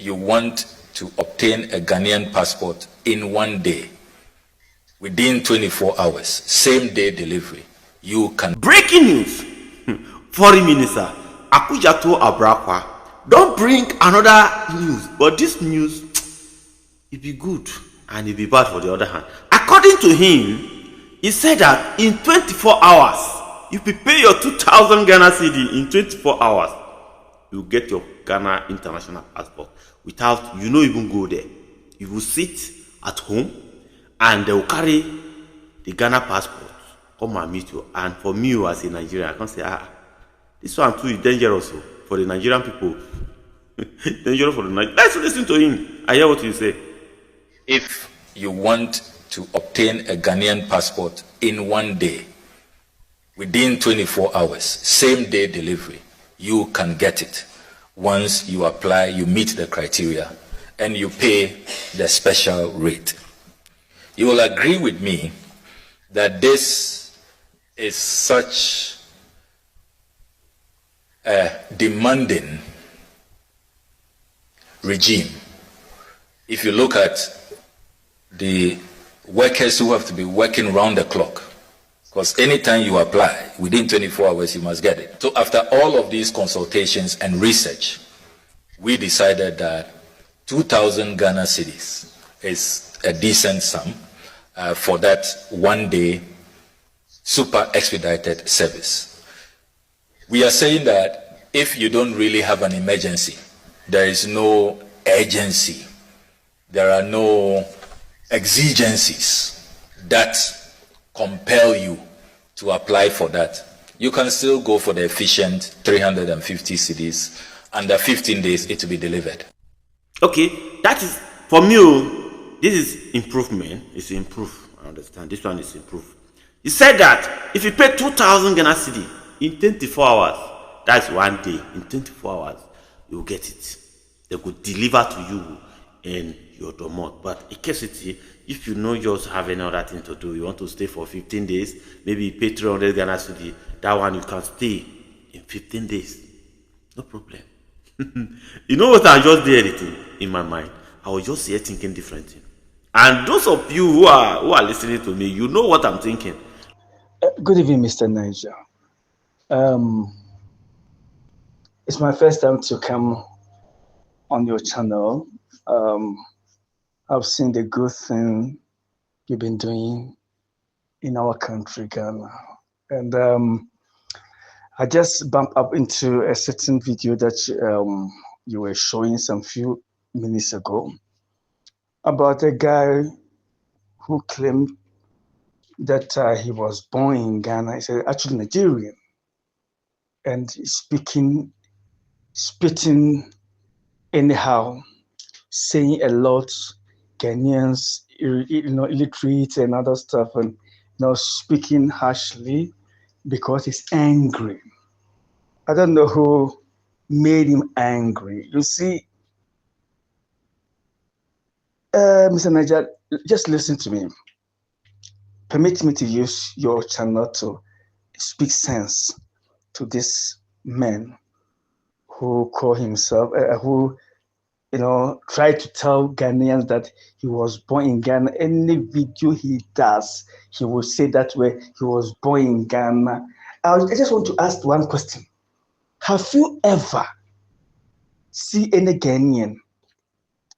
you want to obtain a Ghanaian passport in 1 day, within 24 hours, same day delivery, you can. Breaking news. Foreign Minister Akujato Abrakwa don't bring another news, but this news, it be good and it be bad for the other hand. According to him, he said that in 24 hours, if you pay your 2,000 Ghana cedi in 24 hours, you get your Ghana international passport without you no even go there. You will sit at home and they will carry the Ghana passport, come and meet you. And for me as a Nigerian, I can say, this one too is dangerous for the Nigerian people. Dangerous for the Nigerian. Let's listen to him. I hear what you say. If you want to obtain a Ghanaian passport in 1 day, within 24 hours, same day delivery, you can get it. Once you apply, you meet the criteria, and you pay the special rate. You will agree with me that this is such a demanding regime. If you look at the workers who have to be working round the clock, because anytime you apply, within 24 hours, you must get it. So after all of these consultations and research, we decided that 2,000 Ghana cedis is a decent sum for that 1 day super expedited service. We are saying that if you don't really have an emergency, there is no urgency, there are no exigencies that compel you to apply for that, you can still go for the efficient 350 cedis. Under 15 days, it will be delivered. Okay, that is, for me, this is improvement. It's improved. I understand. This one is improved. He said that if you pay 2,000 Ghana cedi in 24 hours, that's 1 day, in 24 hours, you will get it. They could deliver to you in your domot. But in case if you know just have any other thing to do, you want to stay for 15 days, maybe you pay 300 Ghana cedi, that one you can stay in 15 days. No problem. You know what, I just did anything in my mind. I was just here thinking differently. And those of you who are listening to me, you know what I'm thinking. Good evening, Mr. Niger. It's my first time to come on your channel. I've seen the good thing you've been doing in our country, Ghana. And I just bumped up into a certain video that you were showing some few minutes ago about a guy who claimed that he was born in Ghana. He's actually Nigerian, and spitting anyhow, saying a lot, Ghanaians, illiterate and other stuff, and speaking harshly because he's angry. I don't know who made him angry. You see, Mr. Niger, just listen to me. Permit me to use your channel to speak sense to this man who call himself, who tried to tell Ghanaians that he was born in Ghana. Any video he does, he will say that way, he was born in Ghana. I just want to ask one question. Have you ever seen any Ghanaian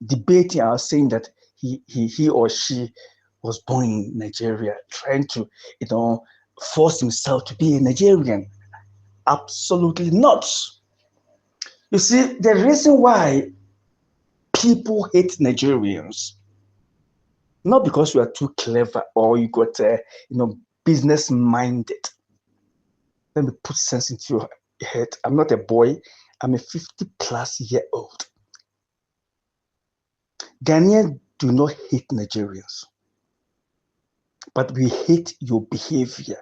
debating or saying that he or she was born in Nigeria, trying to force himself to be a Nigerian? Absolutely not. You see, the reason why people hate Nigerians, not because you are too clever or you got business minded. Let me put sense into your head. I'm not a boy. I'm a 50-plus-year-old. Ghanaians do not hate Nigerians, but we hate your behavior,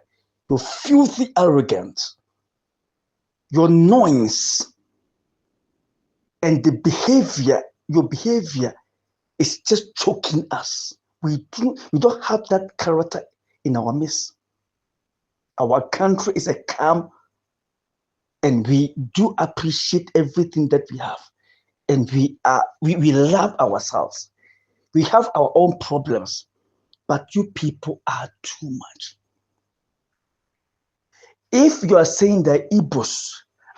your filthy arrogance, your noise, and the behavior. Your behavior is just choking us. We don't have that character in our midst. Our country is a calm, and we do appreciate everything that we have. and we love ourselves. We have our own problems, but you people are too much. If you are saying that Igbos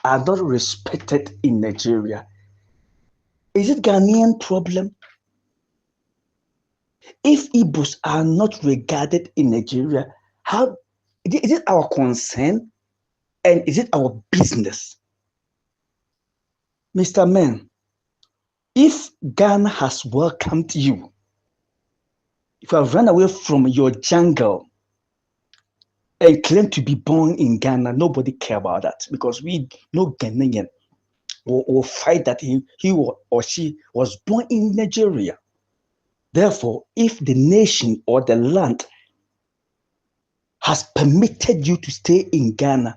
are not respected in Nigeria, is it Ghanaian problem? If Igbos are not regarded in Nigeria, how is it our concern and is it our business? Mr. Man, if Ghana has welcomed you, if you have run away from your jungle and claim to be born in Ghana, nobody care about that because we know Ghanaian will fight that he or she was born in Nigeria. Therefore, if the nation or the land has permitted you to stay in Ghana,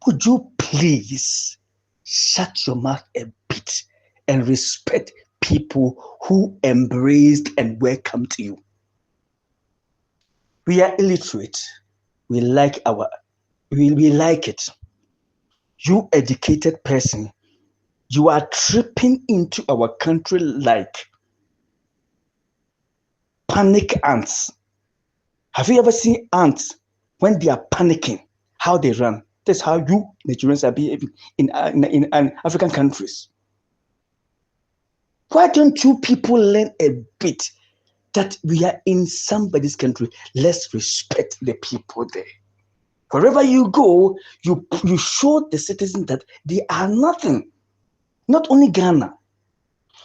could you please shut your mouth a bit and respect people who embraced and welcomed you? We are illiterate. We like it. You educated person, you are tripping into our country like panic ants. Have you ever seen ants when they are panicking, how they run? That's how you Nigerians are behaving in African countries. Why don't you people learn a bit that we are in somebody's country? Let's respect the people there. Wherever you go, you show the citizens that they are nothing. Not only Ghana.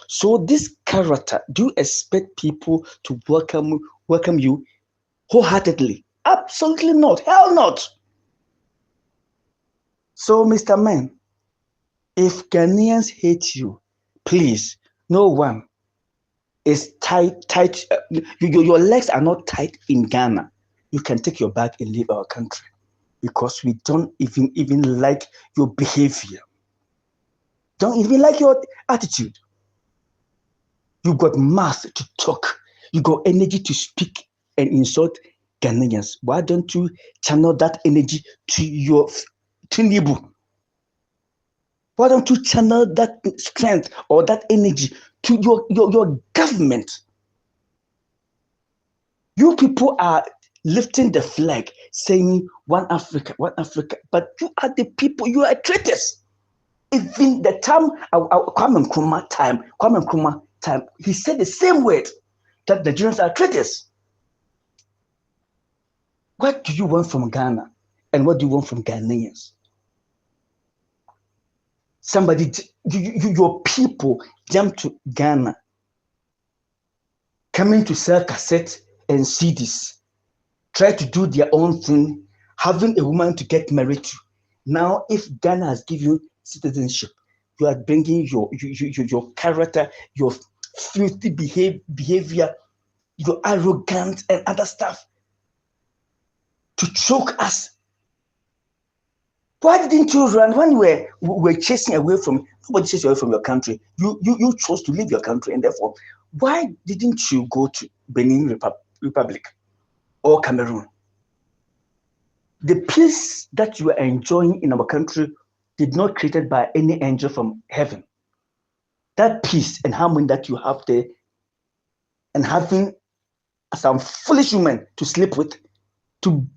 So this character, do you expect people to welcome you wholeheartedly? Absolutely not. Hell not. So, Mr. Man, if Ghanaians hate you, please, no one is tight. Your legs are not tight in Ghana. You can take your bag and leave our country because we don't even like your behavior. Don't even like your attitude. You got mouth to talk. You got energy to speak and insult Ghanaians. Why don't you channel that energy to your Tinubu? Why don't you channel that strength or that energy to your government? You people are lifting the flag, saying one Africa, but you are the people, you are traitors. Even the time, Kwame Nkrumah time, he said the same word, that the Nigerians are traitors. What do you want from Ghana? And what do you want from Ghanaians? Your people jump to Ghana, coming to sell cassettes and CDs, try to do their own thing, having a woman to get married to. Now, if Ghana has given you citizenship, you are bringing your character, your filthy behavior, your arrogance and other stuff to choke us. Why didn't you run when we were chasing away from, nobody chased away from your country? You chose to leave your country, and therefore, why didn't you go to Benin Republic or Cameroon? The peace that you are enjoying in our country did not created by any angel from heaven. That peace and harmony that you have there, and having some foolish women to sleep with, to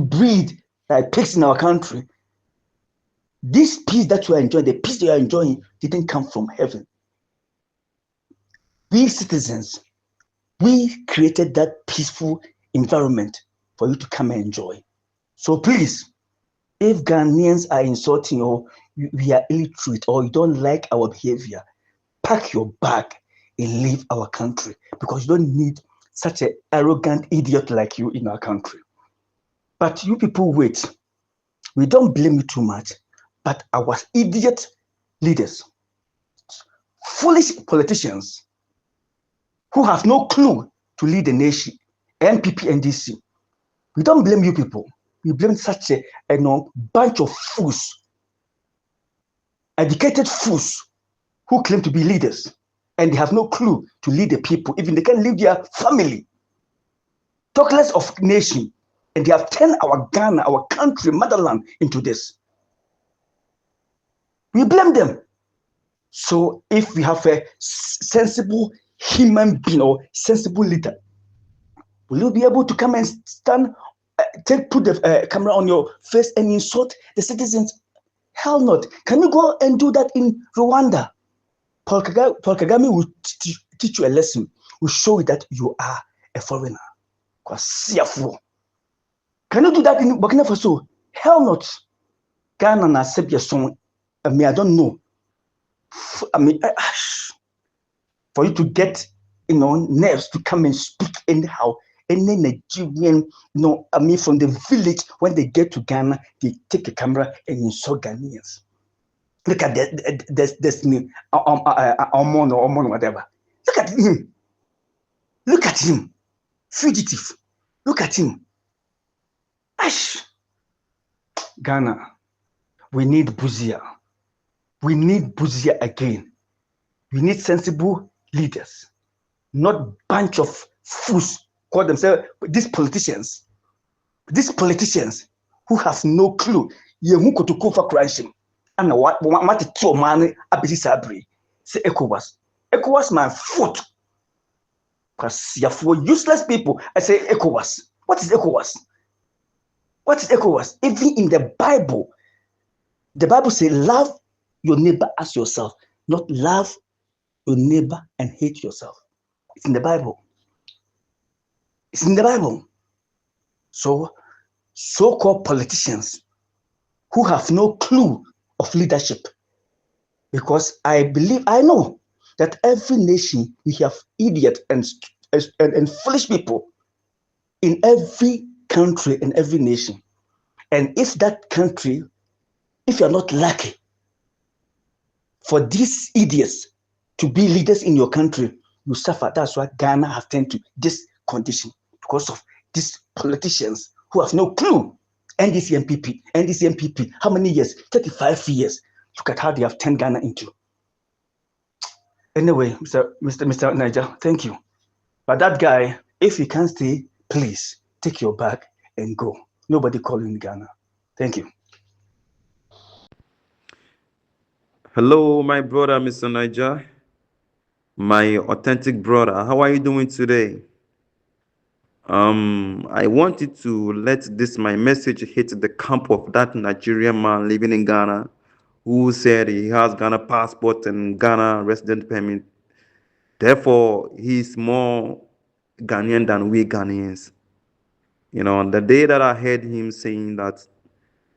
breed like pigs in our country. This peace that you are enjoying, the peace you are enjoying, didn't come from heaven. We citizens, we created that peaceful environment for you to come and enjoy. So please, if Ghanaians are insulting or we are illiterate or you don't like our behavior, pack your bag and leave our country because you don't need such an arrogant idiot like you in our country. But you people wait. We don't blame you too much, but our idiot leaders, foolish politicians who have no clue to lead the nation, NPP and DC, we don't blame you people. We blame such a bunch of fools, educated fools who claim to be leaders and they have no clue to lead the people. Even they can lead their family. Talk less of nation. And they have turned our Ghana, our country, motherland into this. We blame them. So if we have a sensible human being or sensible leader, will you be able to come and stand, put the camera on your face and insult the citizens? Hell not. Can you go and do that in Rwanda? Paul Kagame will teach you a lesson, will show you that you are a foreigner. Can you do that in Burkina Faso? Hell not. Ghana na accept your song. I mean, I don't know. I mean, for you to get, nerves to come and speak anyhow. Any Nigerian, I mean, from the village, when they get to Ghana, they take a camera and insult Ghanaians. Look at this Omon or whatever. Look at him. Look at him. Fugitive. Look at him. Ash. Ghana. We need Buzia. We need Buzia again. We need sensible leaders, not bunch of fools call themselves these politicians who have no clue. Yemu koto for crashing. And what to man abisi sabri. Say ECOWAS my foot. Because you're for useless people. I say ECOWAS. What is ECOWAS? What is ECOWAS? Even in the Bible says love your neighbor as yourself, not love your neighbor and hate yourself. It's in the Bible. It's in the Bible. So, so-called politicians who have no clue of leadership, because I know that every nation we have idiots and foolish people in every country and every nation. And if that country, if you're not lucky for these idiots to be leaders in your country, you suffer. That's why Ghana has turned to this condition, because of these politicians who have no clue. NDC MPP, how many years? 35 years. Look at how they have turned Ghana into. Anyway, Mr. Niger, thank you. But that guy, if you can't stay, please take your bag and go. Nobody call you in Ghana. Thank you. Hello, my brother, Mr. Niger. My authentic brother. How are you doing today? I wanted to let my message hit the camp of that Nigerian man living in Ghana who said he has Ghana passport and Ghana resident permit. Therefore, he's more Ghanaian than we Ghanaians. The day that I heard him saying that,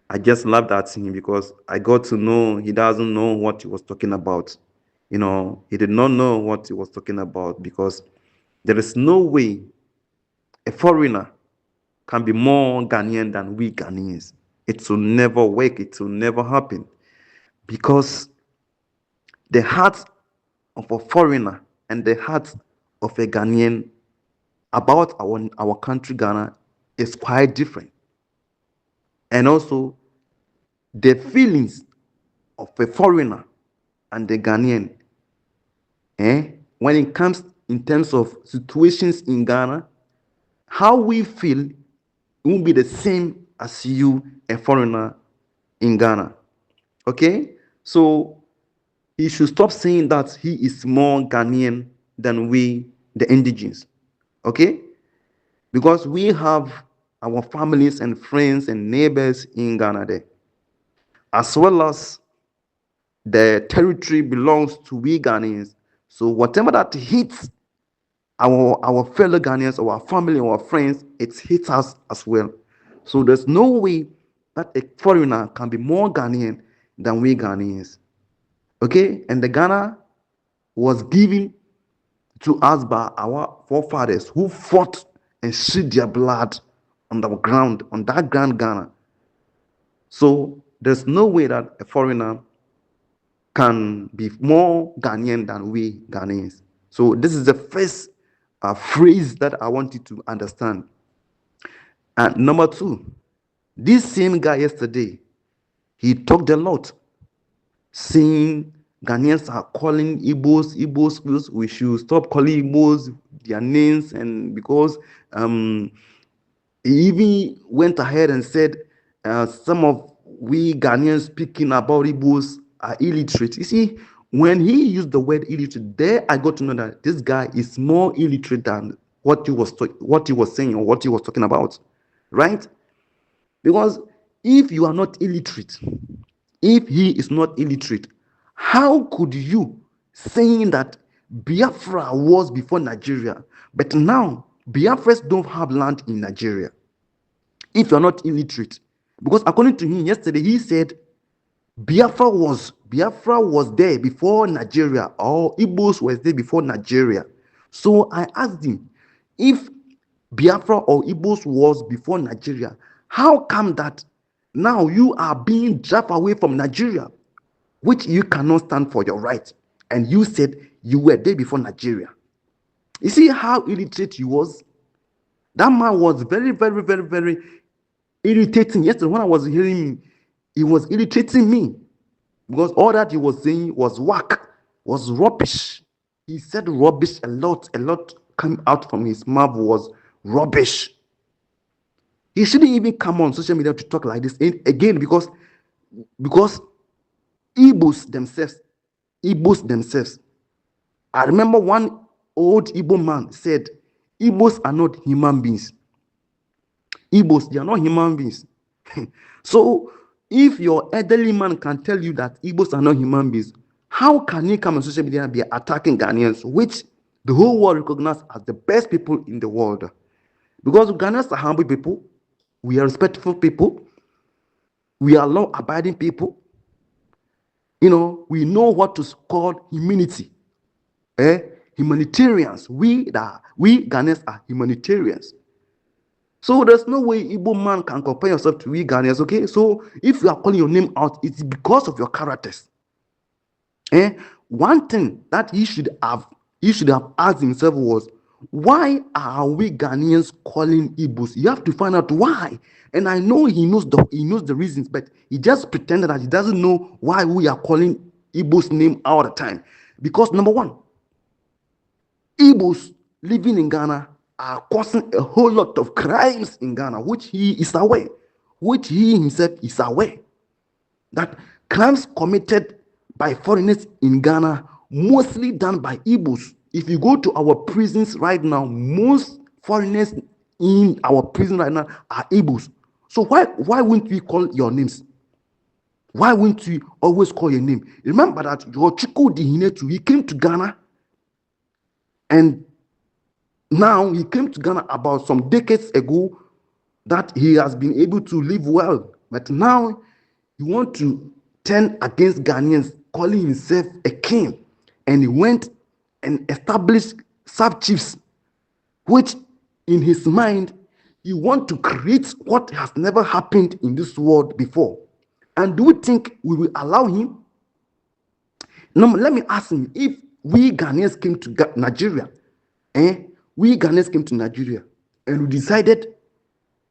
I just laughed at him because I got to know he doesn't know what he was talking about. He did not know what he was talking about, because there is no way a foreigner can be more Ghanaian than we Ghanaians. It will never work. It will never happen, because the heart of a foreigner and the heart of a Ghanaian about our country Ghana is quite different. And also, the feelings of a foreigner and the Ghanaian, when it comes in terms of situations in Ghana, how we feel won't be the same as you, a foreigner in Ghana. Okay? So he should stop saying that he is more Ghanaian than we, the indigenous. Okay? Because we have our families and friends and neighbors in Ghana there, as well as the territory belongs to we Ghanaians. So whatever that hits our fellow Ghanaians, our family, our friends, it hits us as well. So there's no way that a foreigner can be more Ghanaian than we Ghanaians. Okay? And the Ghana was given to us by our forefathers who fought and shed their blood on the ground, on that ground Ghana. So there's no way that a foreigner can be more Ghanaian than we Ghanaians. So this is the first phrase that I want you to understand. And number two, this same guy yesterday, he talked a lot, saying Ghanaians are calling Igbos. We should stop calling Igbos their names, and because he even went ahead and said some of we Ghanaians speaking about Igbos are illiterate. You see, When he used the word illiterate, there I got to know that this guy is more illiterate than what he was saying or what he was talking about, right? Because if you are not illiterate, if he is not illiterate, how could you saying that Biafra was before Nigeria, but now Biafras don't have land in Nigeria? If you're not illiterate, because according to him yesterday, he said Biafra was there before Nigeria, or Igbos was there before Nigeria. So I asked him, if Biafra or Igbos was before Nigeria, how come that now you are being dragged away from Nigeria, which you cannot stand for your right, and you said you were there before Nigeria? You see how illiterate he was? That man was very, very, very, very irritating. Yesterday, when I was hearing him, he was irritating me because all that he was saying was whack, was rubbish. He said rubbish a lot came out from his mouth was rubbish. He shouldn't even come on social media to talk like this again because Igbos themselves. I remember one old Igbo man said, Igbos are not human beings. Igbos, they are not human beings. So if your elderly man can tell you that Igbos are not human beings, how can he come on social media and be attacking Ghanaians, which the whole world recognizes as the best people in the world? Because Ghanaians are humble people, we are respectful people, we are law-abiding people. We know what to call humanity. Humanitarians. We Ghanaians are humanitarians. So there's no way Igbo man can compare yourself to we Ghanaians, okay? So if you are calling your name out, it's because of your characters. One thing that he should have asked himself was, why are we Ghanaians calling Igbos? You have to find out why. And I know he knows the reasons, but he just pretended that he doesn't know why we are calling Igbos name all the time. Because number one, Igbos living in Ghana are causing a whole lot of crimes in Ghana, which he himself is aware that crimes committed by foreigners in Ghana, mostly done by Igbos. If you go to our prisons right now, most foreigners in our prison right now are Igbos. So why wouldn't we call your names? Why wouldn't we always call your name? Remember that your Chico Dihinetu, he came to Ghana, and now he came to Ghana about some decades ago that he has been able to live well. But now he wants to turn against Ghanaians, calling himself a king. And he went and established sub-chiefs, which in his mind, he wants to create what has never happened in this world before. And do we think we will allow him? No, let me ask him, if we Ghanaians came to Nigeria, we Ghanaians came to Nigeria and we decided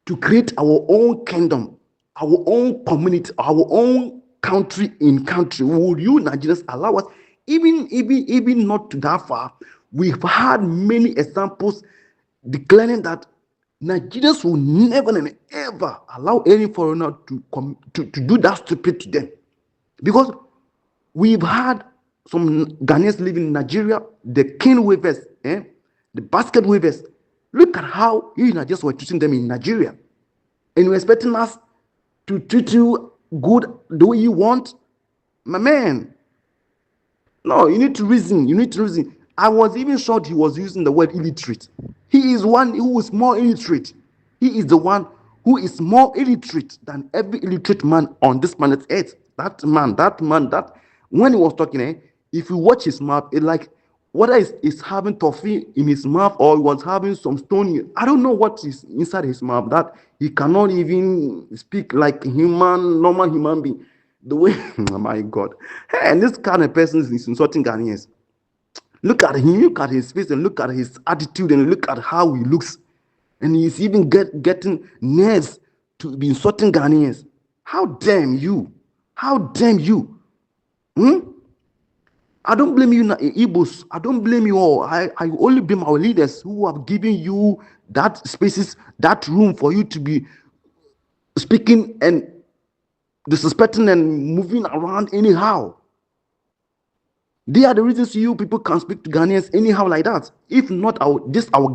to create our own kingdom, our own community, our own country in country, would you Nigerians allow us? Even not to that far, we've had many examples declaring that Nigerians will never and ever allow any foreigner to do that stupid to them. Because we've had some Ghanaians living in Nigeria, the cane weavers, the basket weavers. Look at how you Nigerians were treating them in Nigeria. And you're expecting us to treat you good the way you want? My man. No, you need to reason. I was even shocked he was using the word illiterate. He is one who is more illiterate. He is the one who is more illiterate than every illiterate man on this planet Earth. That man, when he was talking, if you watch his mouth, it's like whether he's having toffee in his mouth or he was having some stone. I don't know what is inside his mouth that he cannot even speak like normal human being. The way, oh my God. And this kind of person is insulting Ghanaians. Look at him, look at his face, and look at his attitude, and look at how he looks. And he's even getting nerves to be insulting Ghanaians. How damn you? How damn you? I don't blame you, Igbos. I don't blame you all. I only blame our leaders who have given you that spaces, that room for you to be speaking and disrespecting and moving around anyhow. They are the reasons you people can speak to Ghanaians anyhow like that. If not our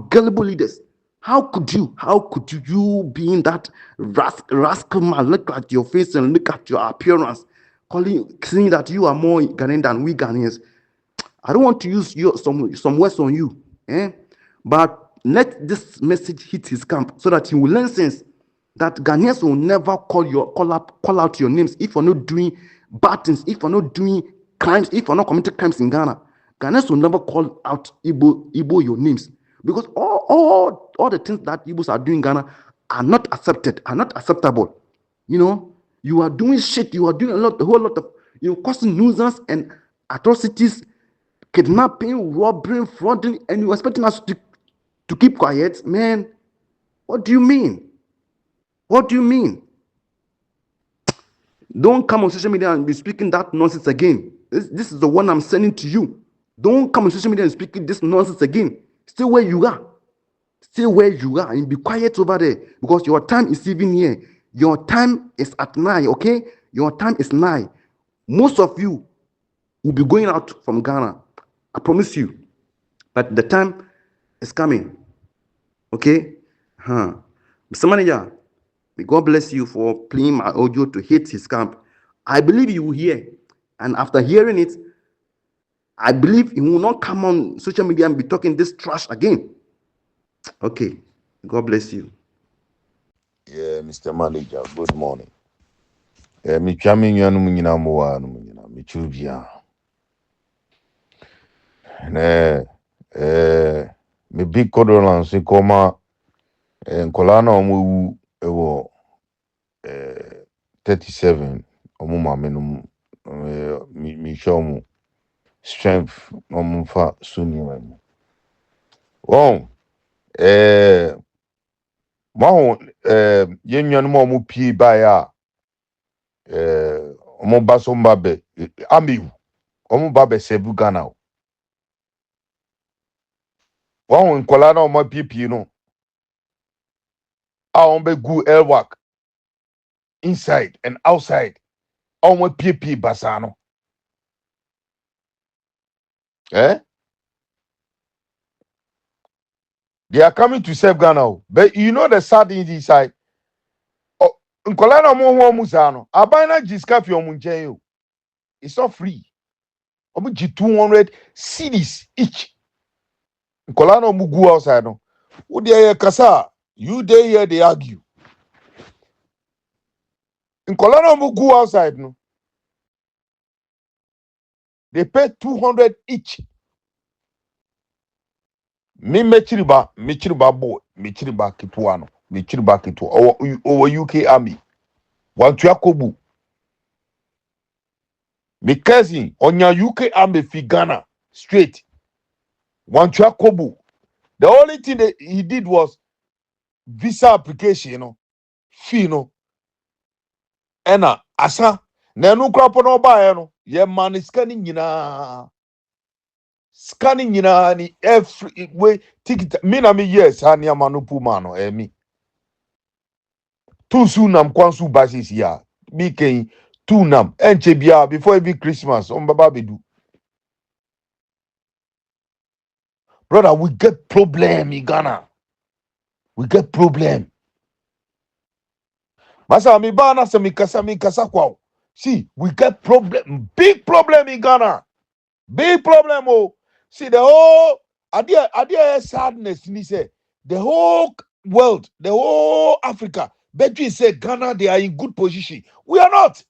gullible leaders. How could you being that rascal man, look at your face and look at your appearance, saying that you are more Ghanaian than we Ghanaians? I don't want to use some words on you, but let this message hit his camp so that he will learn sense that Ghanaians will never call out your names if you're not doing bad things, if you're not doing crimes, if you're not committing crimes in Ghana. Ghanaians will never call out Igbo your names, because all the things that Igbos are doing in Ghana are not acceptable. You are doing shit. You are doing a whole lot of causing nuisance and atrocities, kidnapping, robbery, frauding, and you're expecting us to keep quiet, man. What do you mean? What do you mean? Don't come on social media and be speaking that nonsense again. This is the one I'm sending to you. Don't come on social media and speaking this nonsense again. Stay where you are. Stay where you are and be quiet over there, because your time is even here. Your time is at 9, okay? Your time is 9. Most of you will be going out from Ghana. I promise you. But the time is coming. Okay? Mr. Manager, may God bless you for playing my audio to hit his camp. I believe you will hear. And after hearing it, I believe he will not come on social media and be talking this trash again. Okay. God bless you. Yeah, Mr. Manager, good morning. Me chami nyanu munyina muwa munyina me chubia. Me big condolence koma nkola na omu ewo 37 omu mame no mi show mu strength omu fa suni mu. Wow. Maho yenwanu mo mu pie ba ya omo baso mbabe amiwu omo babe sebu Ghana. One nkola na omo pie no a on be gu airwork inside and outside omo pie basano. They are coming to save Ghana, but you know the sad thing inside. Oh, nkola na omo musano abana jiska fi omo nchen o. It's not free. Omo ji 200 cedis each. Nkola na omo gu outside no. Who dey kasa? You dey here they argue. Nkola na omo gu outside no. They pay 200 each. Mechiriba boy, Mechiriba Kituano, Mechiriba Kitu, over UK Army. Wantuakobu. Me cousin on your UK Army fi Ghana straight. Wantuakobu. The only thing that he did was visa application, fee ena asa na enu krapo no ba ye man scanning ni every way ticket me na me yes ha ni amanu puma no me too soon nam kwansu basis ya me ken too nam enche bia before every Christmas on baba bedu. Brother, we get problem in Ghana. We get problem. Masa mi ba na se mi kasa kwa. See, we get problem, big problem in Ghana. Big problem, oh. See, the whole idea sadness, ni say, the whole world, the whole Africa, bet you say Ghana, they are in good position. We are not.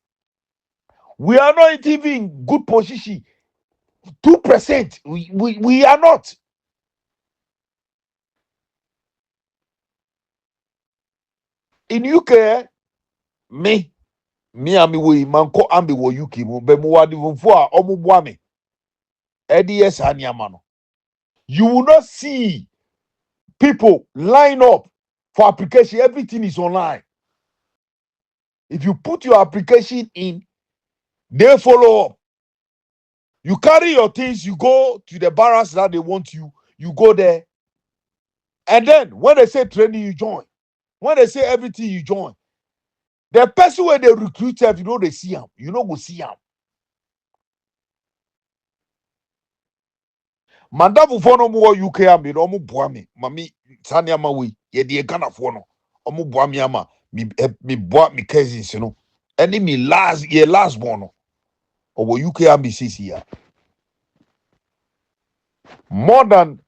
We are not even in good position. 2%. We are not. In UK, me ami we manko ambi wo UK mo be mo wadi vonfo a omubwa me. EDS anyamano. You will not see people line up for application. Everything is online. If you put your application in, they follow up. You carry your things, you go to the barracks that they want you, you go there. And then when they say training, you join. When they say everything, you join. The person where they recruit, you know they see him. You know go see him. Mandafu for no more UK army, no more boami, mami, Sanya Mawi, ye de Ghana for no, omu boami ama, me boa me cousins, you know. Any me last born, or UK army CC. More than,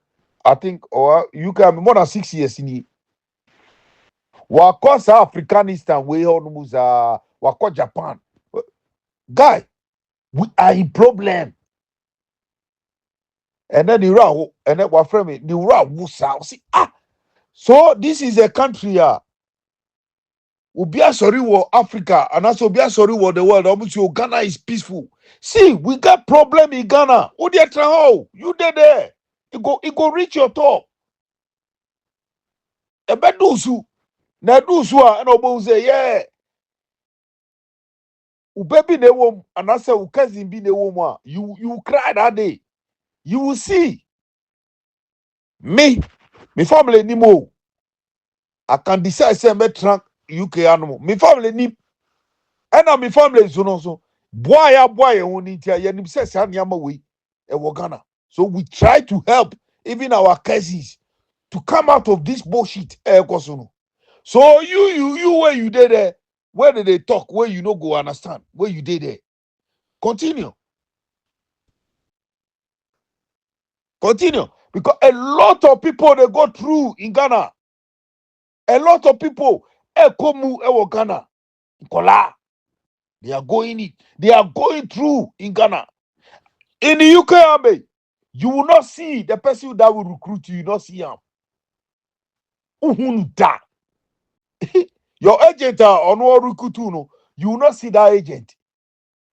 I think, or UK army, more than 6 years in here. Wako South Afghanistan, we almost wako Japan. Guy, we are in problem. And then the row, and then what friend me, the row see so this is a country Ubia sorry war Africa and also Ubia sorry war the world. Almost your Ghana is peaceful. See, we got problem in Ghana. Oh dear, you did there. It go reach your top. A bed do na do and obo say yeah. Ubebi ne wom and I say cousin be ne wom. You cry that day. You will see me family ni mo. I can decide say me trunk UK animal. Me family ni and me family is so boy who need to yen say sanyama we e Ghana. So we try to help even our cousins to come out of this bullshit. So you where you did there, where did they talk, where you no go understand, where you did there. Continue. Because a lot of people they go through in Ghana. A lot of people Ghana. Nkola. They are going through in Ghana. In the UK army, you will not see the person that will recruit you, not see him. Your agent or no recruit you will not see that agent.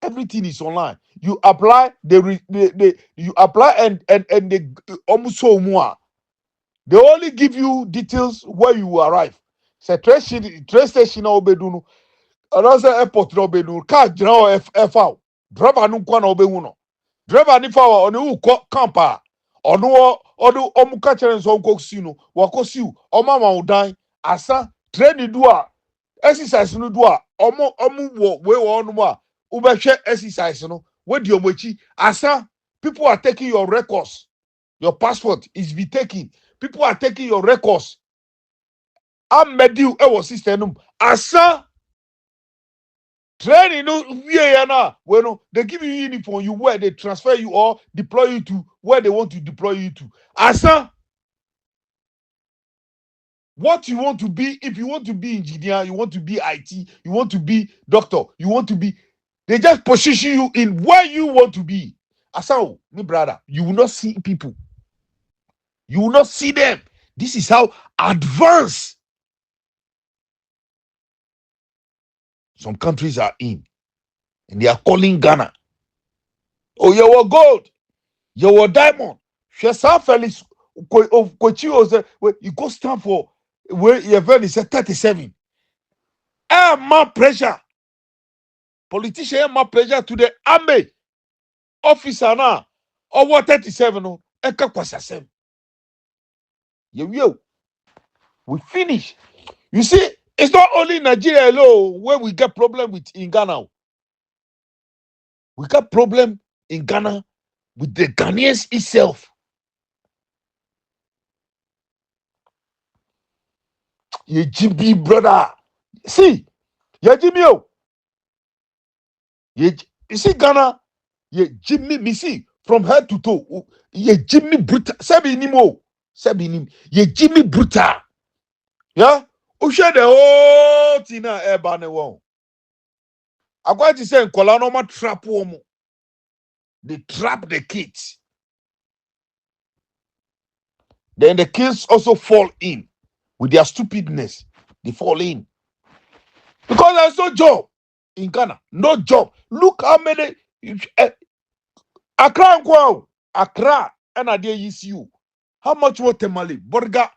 Everything is online. You apply, you apply and they almost so more. They only give you details where you arrive. Say train station na obedunu. Another airport na obedunu. Car general F out. Driver no kwa na obehuno. Driver ni fa wa oni u camper. Onu omu ka chere nso nko si no. Wako si u. Oma ma udan. Asa train do a exercise no do a omu wo we wo no a ubehwe exercise no. We di omochi. Asa people are taking your records. Your passport is be taken. People are taking your records. I'm mediu ewo system. Asa training no when they give you uniform, you wear, they transfer you or deploy you to where they want to deploy you to. Asa what you want to be, if you want to be engineer, you want to be IT, you want to be doctor, you want to be, they just position you in where you want to be. Asa, me brother, you will not see people. You will not see them. This is how advanced some countries are in. And they are calling Ghana. Oh, you were gold. You were diamond. Shesa Felix Kochi you go stand for where your value is 37. More pressure. Politician more pressure to the army officer now. Over 37. No, eka kwasasem. You. We finish. You see, it's not only Nigeria alone where we get problem with in Ghana. We got problem in Ghana with the Ghanaians itself. Ye Jimmy brother. See, ye Jimmy you see Ghana, ye Jimmy me see from head to toe. Ye Jimmy brutal. Sabi nimo. Ye Jimmy brutal. Yeah? Who share the whole Tina Ebane won. I'm going to say Kolanoma trap woman. They trap the kids. Then the kids also fall in with their stupidness. They fall in. Because there's no job in Ghana. No job. Look how many Accra and Kwao. Accra and Ade ECU. How much more Temali? Borga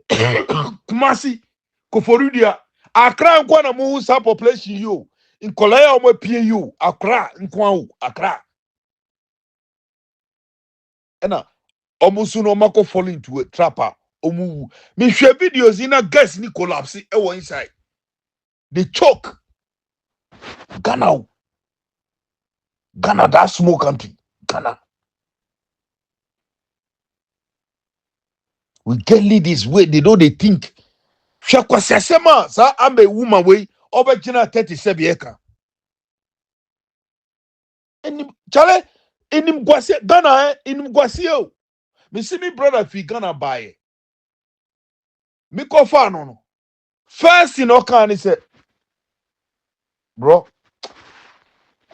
Kumasi Koforidia. Accra and Kwana Musa population you. In Kolaya Omo PU. Accra and Kwao. Accra. And almost no mako fall into a trapper. Omu. Me share videos in a gas ni collapse. Ewo inside. They choke. Ghana, that small country. Ghana. We get leaders where they know they think. Shakwasema sa I'm a woman way over Gina 37 eka. And Chale in Ghana in Guasio. Me see me brother fi Ghana buy. Me ko fa no. First in Okan he said, bro,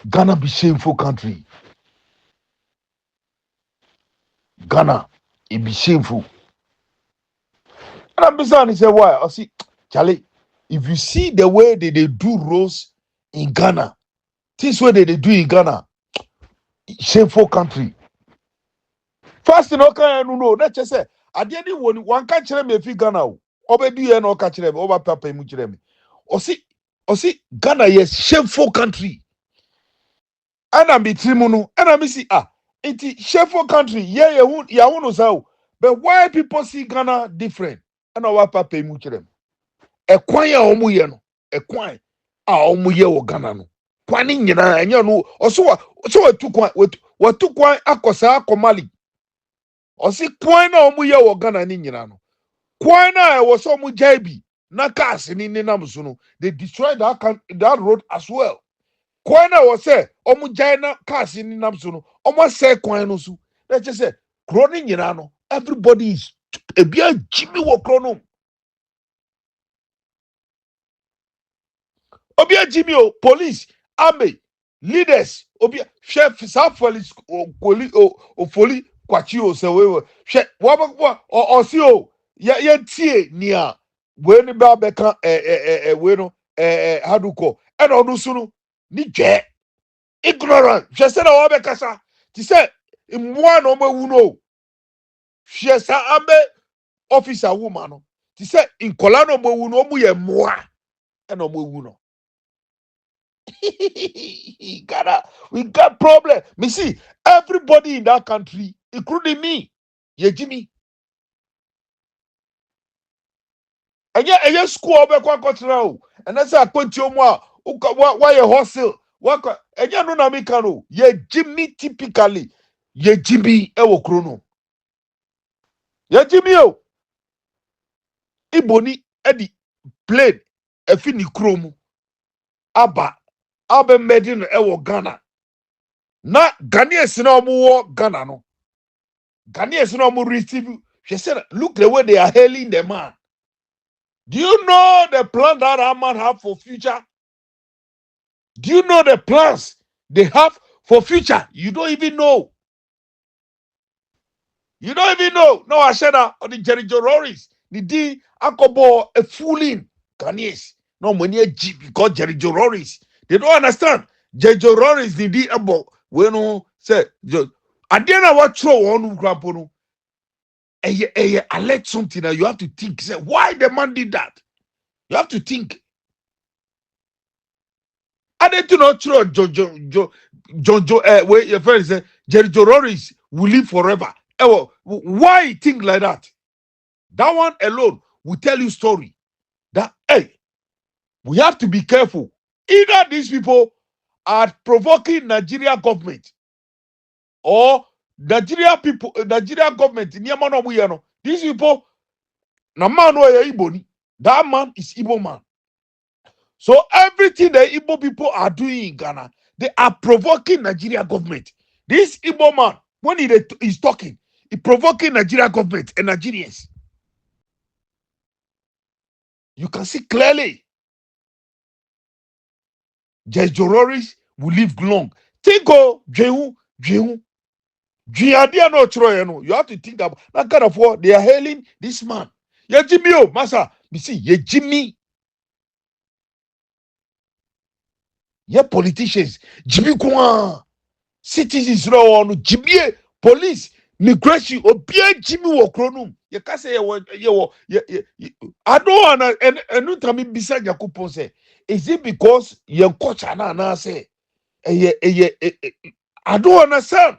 Ghana be shameful country. Ghana, it be shameful. And I'm beside he said, why? I see, Charlie, if you see the way they do roads in Ghana, this way they do in Ghana, shameful country. First in Okan no, that's just say, I didn't want one catch them if you Ghana. Obedi ye no catch them, over papa mu them. Or see, Ghana is shameful country. And I'm betrimunu, and I'm see it's shameful country. Yeah, ya who know. But why people see Ghana different? And our papa mu them. A kwanya omuye no, a kwan a omuye wo Ghana no. Kwani nyina enya no, so what two kwan akosa akomali. Osi kwan na omuye wo Ghana ni nyina no. Kwan na e wo so mu jaibi na cars ni nam so no. They destroyed that road as well. Kwan na wo say omu jai na cars ni nam so no. Omo say kwan no so. Let's just say kro ni nyina no. Everybody is ebia Jimmy wo kro no. Obia Jimmy o police army leaders obia chef sa police o foli kwachi o se we hwe wa si o ye tie ni a we ni ba beka we no haduko e no no su no ni je ignorant hwe se na wa beka sa ti se mwa no mawu no hwe sa abe officer woman no ti se inkola no mawu no mu ye mwa e no mawu no. Ghana, we got problem. Me see everybody in that country, including me, yeah, Jimmy. And yeah, school over now. And that's a continue why a hustle. And yeah, no Namikano, yeah, Jimmy typically, yeah, Jimmy Ewo Chrono. Yeah, Jimmy, Iboni, Eddie, played a fini chromo. Abba Medin Ewo Ghana. Na Ghanaians no more Ghana no. Ghanaians no more receive. She said, look the way they are hailing the man. Do you know the plan that man have for future? Do you know the plans they have for future? You don't even know. You don't even know. No, I said that on the Jerry Jororis. The D Akobo a fooling Ghanaians. No money G because Jerry Jororis. They don't understand. Jerry Jororis the D Abo. We no say I didn't what throw on grandpa no. I let something that you have to think. Say why the man did that. You have to think. I didn't know throw Jojo. Where your friend say Jerry Jororis will live forever. Why think like that? That one alone will tell you story. That hey, we have to be careful. Either these people are provoking Nigeria government or Nigeria people, Nigeria government. These people, na man Igbo. That man is Igbo man. So everything the Igbo people are doing in Ghana, they are provoking Nigeria government. This Igbo man, when he is talking, he provoking Nigeria government and Nigerians. You can see clearly. Judge Jororis will live long. Think of Jehu. You have to think about that kind of war. They are hailing this man. Yeah, Jimmy, oh, Massa. You see, yeah, Jimmy. Yeah, politicians. Jimmy Kwan. Citizens, no, Jimmy, police, migration, or bien Jimmy Wokronum. You can't say, I don't want to, and no time beside Yakupon say, is it because your coach and say, I don't understand.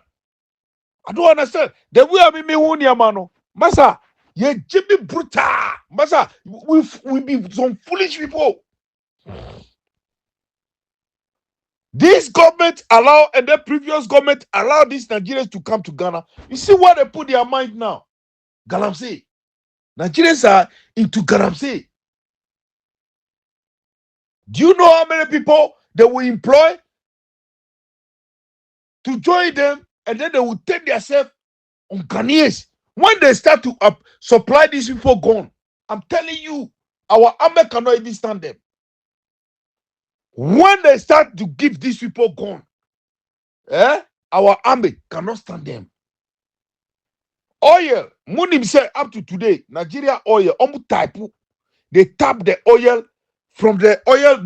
I don't understand. The way I mean, me mano, Massa, ye Jimmy brutal, Massa, we be some foolish people. This government allow and the previous government allow these Nigerians to come to Ghana. You see what they put their mind now? Galamsey. Nigerians are into galamsey. Do you know how many people they will employ to join them, and then they will take themselves on Ghanaians? When they start to supply these people gone, I'm telling you, our army cannot even stand them. When they start to give these people gone, our army cannot stand them. Oil, Munim said up to today, Nigeria oil, type, they tap the oil from the oil,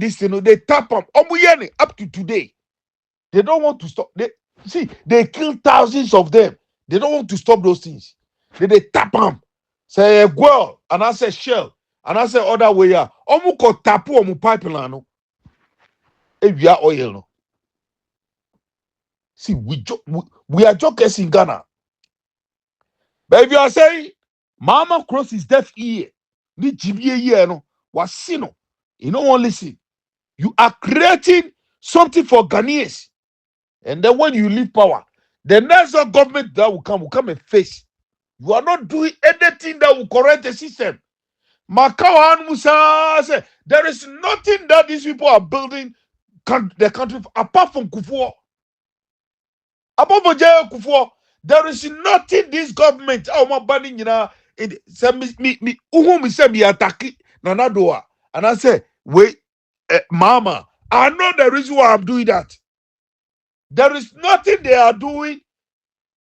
they tap them, up to today. They don't want to stop. They kill thousands of them. They don't want to stop those things. They tap them. Say a girl, and I say shell, and I say other way. Ko tapu pipeline. No. We are oil. No. See, we are jokers in Ghana. But if you are saying, Mama cross his deaf ear, ni GBA year, no, wasino, you don't want to listen. You are creating something for Ghanaians. And then when you leave power, the next government that will come and face. You are not doing anything that will correct the system. Makawan Musa said, there is nothing that these people are building the country apart from Kufuor. Apart from Kufuor, there is nothing this government banning, it say me attack Nanadoa. And I say, wait, Mama, I know the reason why I'm doing that. There is nothing they are doing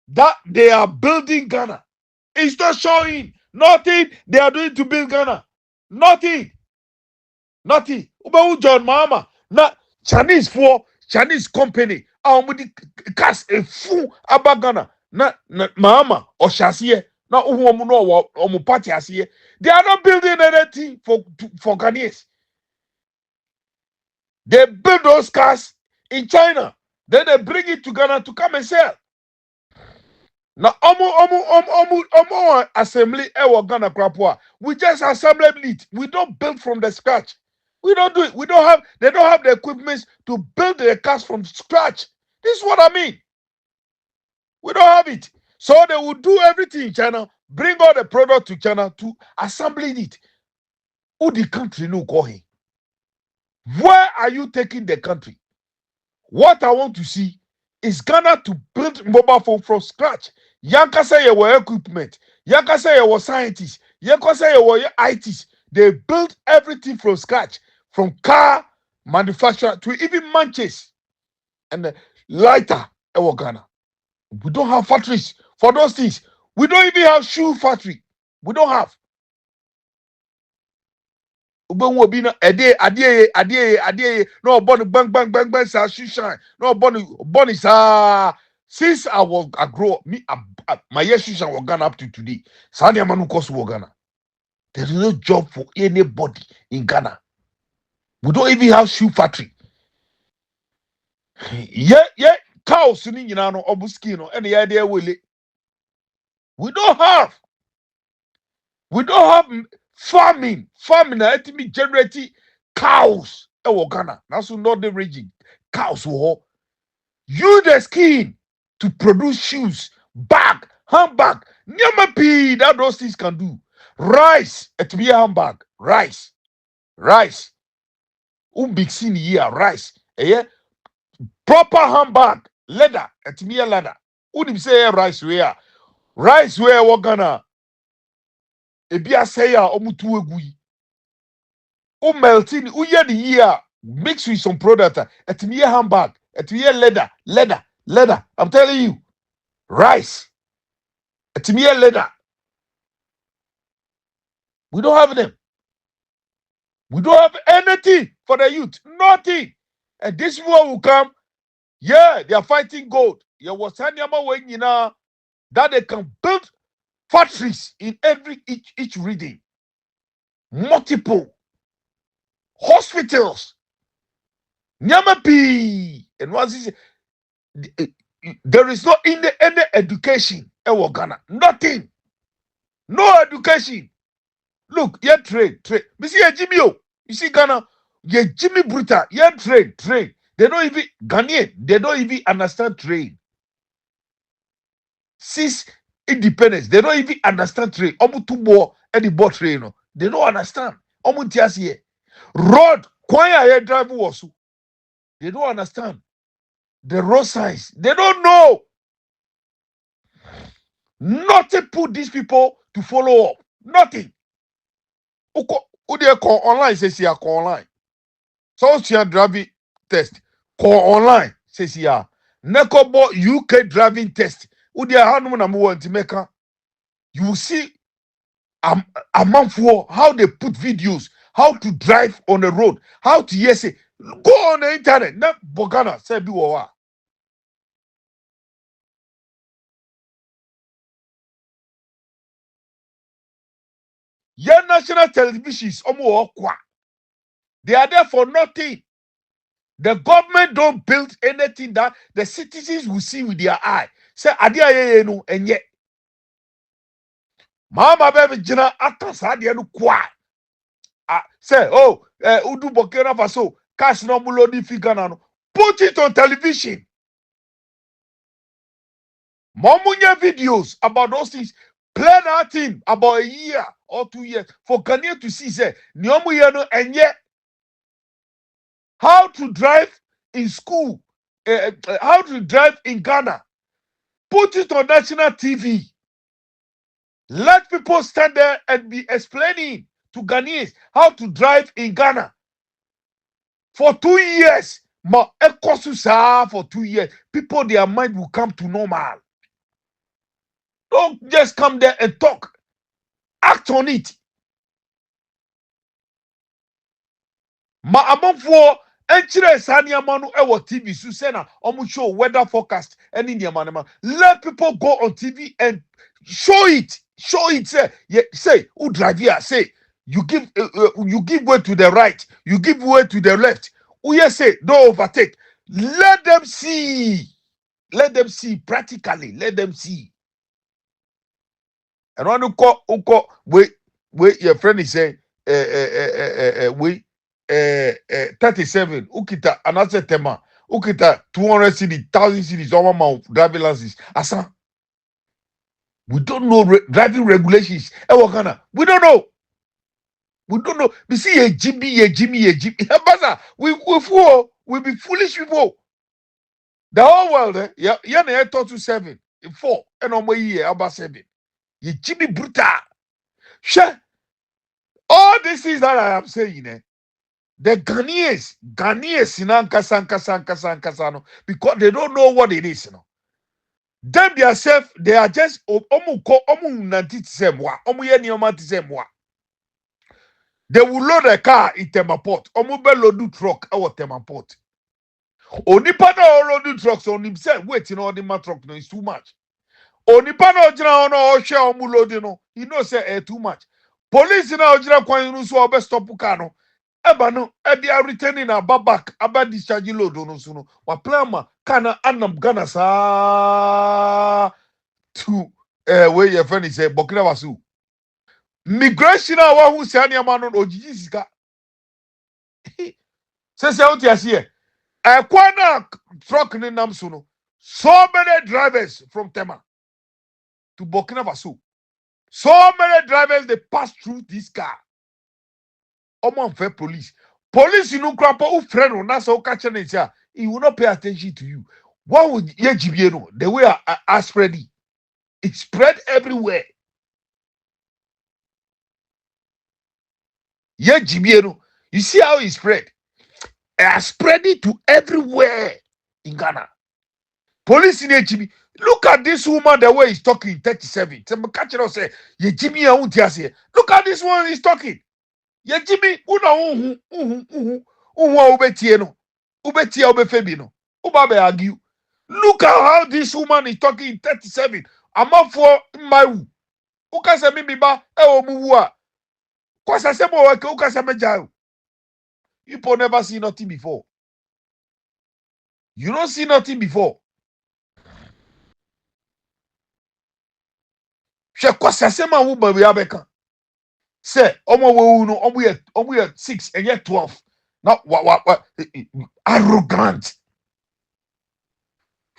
that they are building Ghana. It's not showing. Nothing they are doing to build Ghana. Nothing. Nothing. John Mama. Not Chinese company. The cast a fool about Ghana. Not Mama or Shasie. Not no party Asie. They are not building anything for Ghanaians. They build those cars in China. Then they bring it to Ghana to come and sell. Now, assembly Ghana Krapua. We just assemble it. We don't build from the scratch. We don't do it. They don't have the equipment to build the cars from scratch. This is what I mean. We don't have it. So they will do everything in China, bring all the product to China to assemble it. Who the country no going? Where are you taking the country? What I want to see is Ghana to build mobile phone from scratch. Yanka say you were equipment. Yanka say you were scientists. Yanka say you were ITs. They built everything from scratch, from car manufacturer to even matches and lighter. Ghana. We don't have factories for those things. We don't even have shoe factory. We don't have. No bang sa shoe shine. No bunny sa. Since I grow up, my year shoe shine was Ghana up to today. Sanya manu kosu Ghana. There is no job for anybody in Ghana. We don't even have shoe factory. Yeah, cows in no obuskino and the idea will it. We don't have farming. Let me generate cows. Ghana. That's not the region. Cows will use the skin to produce shoes, bag, handbag. Nyama that those things can do. Rice, it be a handbag. Rice. Big sin here, rice. Proper handbag, leather, it be a leather. Who say rice where? Rice where we Ghana? Ebi say ya omutu egui. O melting, o ye the year mix with some product. It be a handbag, it be a leather. I'm telling you, rice. It be a leather. We don't have them. We don't have anything for the youth. Nothing. And this one will come. Yeah, they are fighting gold. Yeah, was that they can build factories in each region. Multiple hospitals. Nyamapi. And once is there is no any education in Ghana. Nothing. No education. Look, yeah, trade. You see a Jimmy. You see Ghana, yeah, Jimmy Bruta, yeah, trade. They don't even Ghanaian, they don't even understand trade. Since independence. They don't even understand train. Omu two more any boat train. No. They don't understand. Omu tiasi road. Kwaya drive was. They don't understand the road signs. They don't know. Nothing put these people to follow up. Nothing. Who they call online says here call online. So you driving test. Call online says here. Nekobo UK driving test. Who they are number one to make. You will see a month for how they put videos, how to drive on the road, how to yes say go on the internet. Not Bogana say be wa. Your national televisions they are there for nothing. The government don't build anything that the citizens will see with their eye. Say adia no and yet. Mama baby jina atas adia no kwa. Say oh udu Burkina Faso cash no mulodi figana no. Put it on television. Momunya videos about those things. Play that thing about a year or 2 years for Ghanaians to see say no and yet how to drive in school, how to drive in Ghana. Put it on national TV. Let people stand there and be explaining to Ghanaians how to drive in Ghana. For 2 years, for 2 years, people, their mind will come to normal. Don't just come there and talk. Act on it. For Saniamanu Ewa TV, Susena, show weather forecast, and in the let people go on TV and show it. Show it. Say, who drive here? Say, you give way to the right, you give way to the left. Who you say, don't overtake. Let them see. Let them see practically. Let them see. And when you call, wait, your friend is saying, wait. 37 ukita another tema ukita 200 cedis 1000 cedis all my driving license asa we don't know driving regulations we don't know we see a Jimmy we fool we be foolish people the whole world yeah na 227 4 and on my year about 7 ye Jimmy brutal share all these things that I am saying the Ghanaians no, because they don't know what it is, Them themselves, they are just they will load a car in Temaport. Load truck our Temaport. Onipa na load trucks on himself. Waiting on the truck no is too much. Onipa na ojina ono share load no. He knows say too much. Police na ojina kwan you so obe stop car no. Eba no, they are returning a back about discharging load on suno. Wa plama kana anam Ghana sa to where your friend is Burkina Faso. Migration wa who say any man on ojiji sika. Say out here. Kwana truck ni nam suno. So many drivers from Tema to Burkina Faso. So many drivers they pass through this car. Fair police. Police, you know, grandpa, who friend on that's all catching it here. He will not pay attention to you. What would you know? The way I spread it, it spread everywhere. You see how it spread? I spread it to everywhere in Ghana. Police in HB. Look at this woman, the way he's talking, 37. Look at this one, he's talking. Ye Jimmy, una ubetie no. Ubetie ubefebi no. Ubabe argue. Look at how this woman is talking 37. I'm up for my wu. Uka se mi ba omuwa. Kwasa se mo wake uka se meja. People never see nothing before. You don't see nothing before. She kwasa se ma wu ba abeka. Say, we are 6 and yet 12. Now, what, arrogant.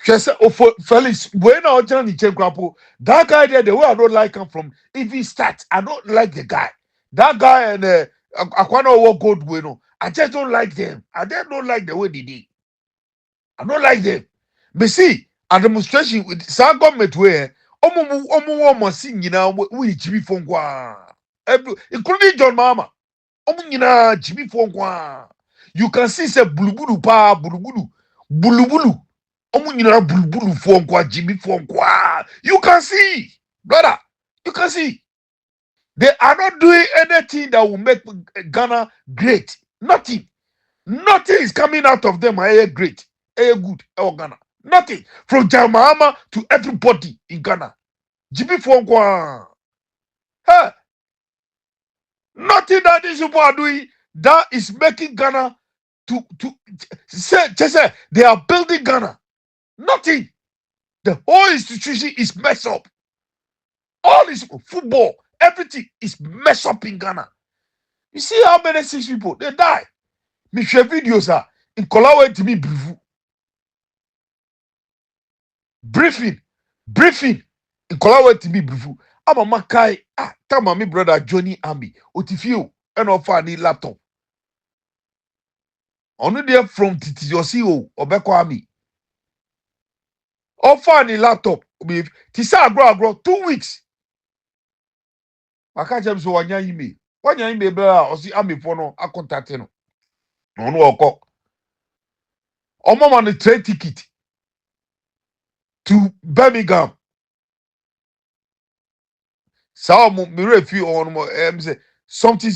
Felix, when I was that guy there, the way I don't like him from if he starts, I don't like the guy. That guy and Aquano what gold bueno. I just don't like them. I just don't like the way they did. I don't like them. But see, a demonstration with some government where omo machine, you know, we chibi fongwa. Including John Mama. Omo nyina chibi fongwa. You can see say bulubulu pa bulubulu. Bulubulu. Omo nyina bulubulu fongwa chibi fongwa. You can see, brother. You can see. They are not doing anything that will make Ghana great. Nothing. Nothing is coming out of them. Great. Good. Ghana. Nothing. From Jamama to everybody in Ghana. Jimmy Fongwa. Hey. Nothing that these people are doing that is making Ghana to say they are building Ghana. Nothing. The whole institution is messed up. All this football, everything is messed up in Ghana. You see how many 6 people they die. Me share videos in Kolawe to me briefing in Kolawe to me briefing. I'm a makai tama me brother Johnny Ambi otifio and offer ni laptop. Only there from Titiosi Obeko Ami. Offer ni laptop with Tisa agro 2 weeks. I can't so wanya email. Wanya email bra or see Ami fono a contact no. No oko. Omo man the train ticket to Birmingham. So me refi on say something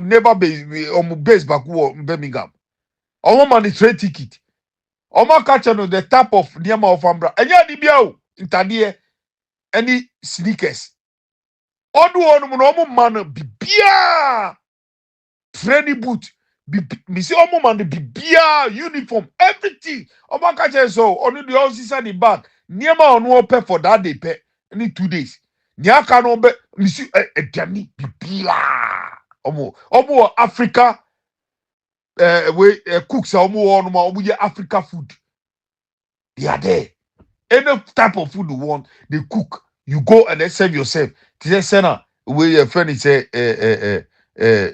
never base back Birmingham. Omo man the train ticket. Omo catch no the type of niama of ambra. Enya di bia o intadie any sneakers. Odu omo man bibia training boot. Me see omo man the bibia uniform everything. Omo catch so onu the all inside the bag. Niama onu pay for that day pay any 2 days. Niaka no be me see edani bibia. Omo Africa we cooks omo ye Africa food. They are there. Any type of food you want, they cook. You go and then serve yourself. They say, "Sena, where your friend is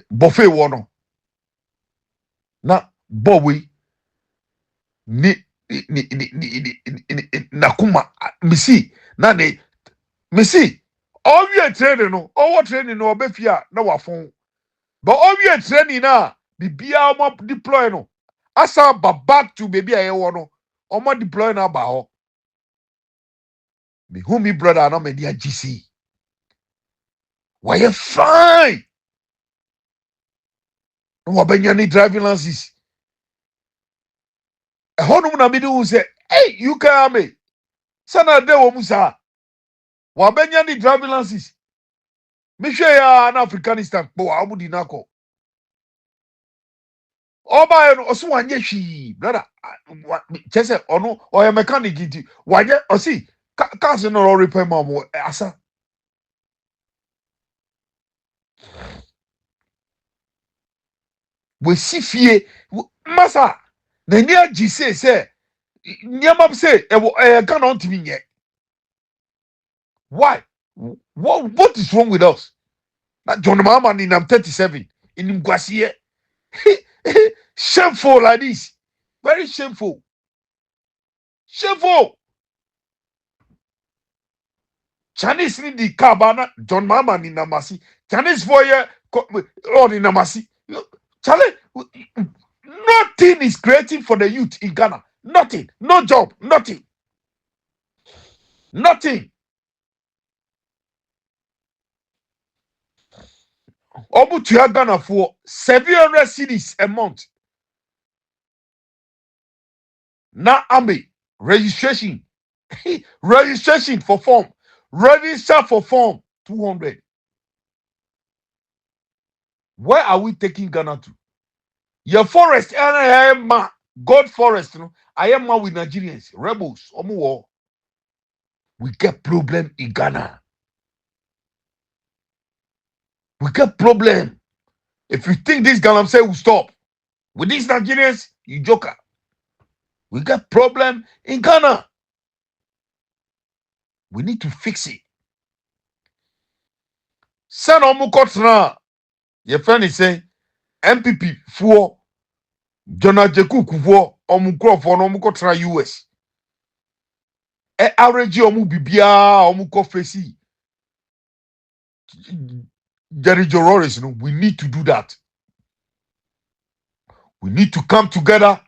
buffet one." Na boy, ni nakuma. Missy, na ne missy. All we are training no, all training no befia na wafon. But all we are training na, bibia mo deploy no. Asa back to baby aye no. Omo deploy na ba ho. Me who me brother no me dia GC. Why you fine? No abenya ni driving license. E hono na me do say, "Hey, you can me." Sana de wo musa. Wa benya ni driving license. Me hwe ya na Afghanistan po amudi nako. Oba no oso wanye hwi, brother. Chese ono oya mechanic nti. Wanye osi cars no repair mamo asa. We see fie masa na ni agi say niam say e can on timi nye. Why? What is wrong with us? John Mama in I'm 37 in Mgwasiye. Shameful like this. Very shameful. Shameful. Chinese need the cabana John Mama in Namasi. Chinese for ye or in Namasi. Charlie, nothing is creating for the youth in Ghana. Nothing. No job. Nothing. Nothing. Obu to Ghana for 700 cedis a month. Now army registration. Registration for form. Register for form 200. Where are we taking Ghana to? Your forest, and I am God forest. No, I am with Nigerians, rebels, war. We get problem in Ghana. We get problem. If you think this Ghana say will stop with these Nigerians, you joker. We got problem in Ghana. We need to fix it. Send Omukotra. Your friend is saying MPP for Jonah Jekuku for Omukro for Omukotra US. Average Omu Bibia Omuko Fesi. Jerry Jororis, we need to do that. We need to come together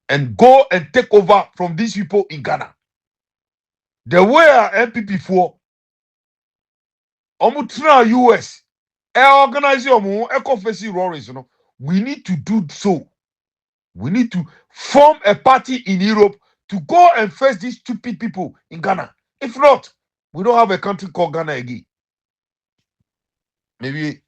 and go and take over from these people in Ghana. The way our MPP for Omutra US, organize Omu, Ecofesi Roris, we need to do so. We need to form a party in Europe to go and face these stupid people in Ghana. If not, we don't have a country called Ghana again. Maybe